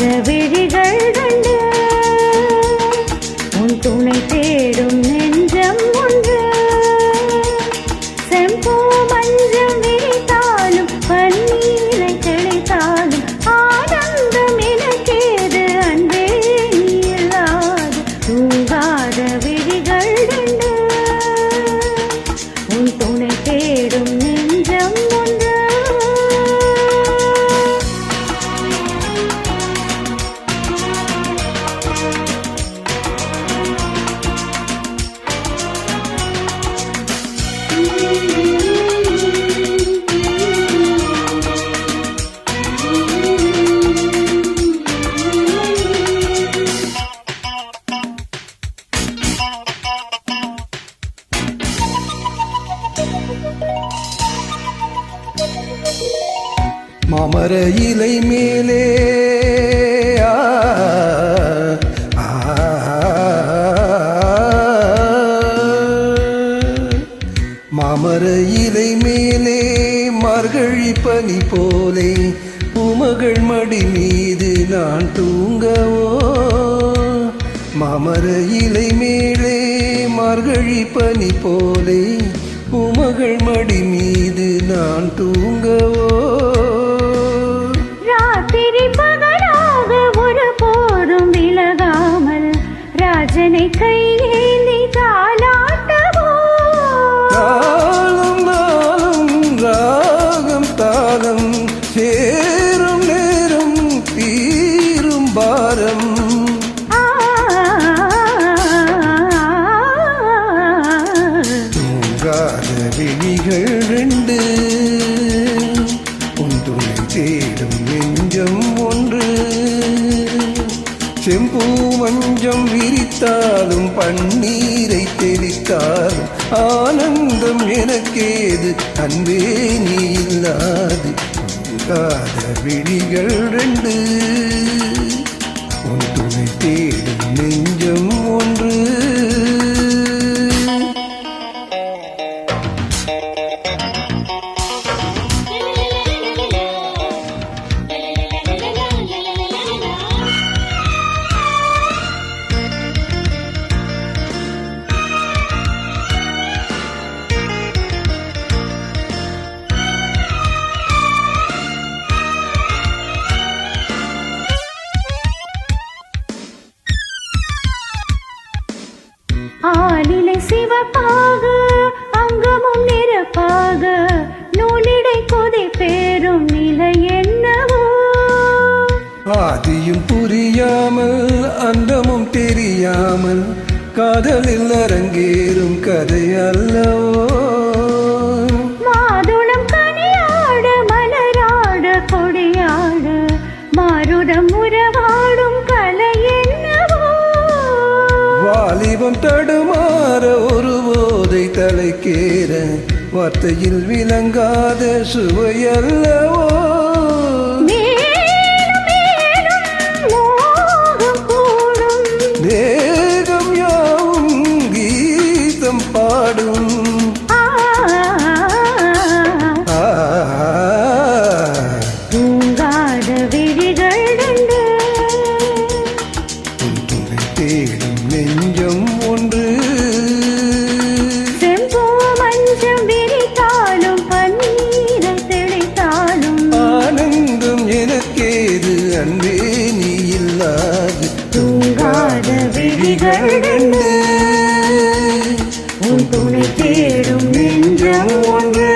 தூங்காத விழிகள் ரெண்டு உன் துணை தேடும் நெஞ்சம் ஒன்று செம்பூ மஞ்சள் விரித்தாலும் பன்னீரை தெளித்தாலும் ஆனந்தம் எனக்கேது அன்பே நீ இல்லாது தூங்காத விழிகள் ரெண்டு உன் துணை தேடும் நெஞ்சம் ஒன்று. மாமர இலை மேலே மாமர இலை மேலே மார்கழி பனி போலே உமகள் மடி மீது நான் தூங்கவோ மாமர இலை மேலே மார்கழி பனி போலே உமகள் மடி மீது நான் தூங்கவோ ராத்திரி பகலாக ஒரு போதும் விலகாமல் ராஜனை கையேந்தி தாலாட்டவோ நாளும் நாளும் ராகம் தாளம் சேரும் நேரம் தீரும் பாரம் தூங்காத விழிகள் ரெண்டு உன் துணை தேடும் நெஞ்சம் ஒன்று செம்பூ மஞ்சம் விரித்தாலும் பன்னீரை தெளித்தாலும் ஆனந்தம் எனக்கேது அன்பே நீ இல்லாது தூங்காத விழிகள் ரெண்டு உன் துணை தேடும் நெஞ்சம் ஒன்று. ஆலிலை சிவப்பாக அங்கமும் நிறப்பாக நூலிடை கொதி பேரும் நிலை என்னவோ ஆதியும் புரியாமல் அந்தமும் தெரியாமல் காதலில் அரங்கேறும் கதை அல்லவோ மாதுளம் கனியாட மலராட கொடியாட மாருடம் உறவாடும் கலை என்னவோ வாலிபம் தடுமாற ஒரு போதை தலைக்கேற வார்த்தையில் விளங்காத சுவையல்லவோ மேலும் மேலும் மோகம் கூடும் தேகம் யாவும் கீதம் பாடும் தூங்காத விழிகள் ரெண்டு உன் துணை தேடும் நெஞ்சம் ஒன்று செம்பூ மஞ்சம் விரித்தாலும் பன்னீரை தெளித்தாலும் ஆனந்தம் எனக்கேது அன்பே நீ இல்லாது தூங்காத விழிகள் ரெண்டு உன் துணை தேடும் நெஞ்சம் ஒன்று.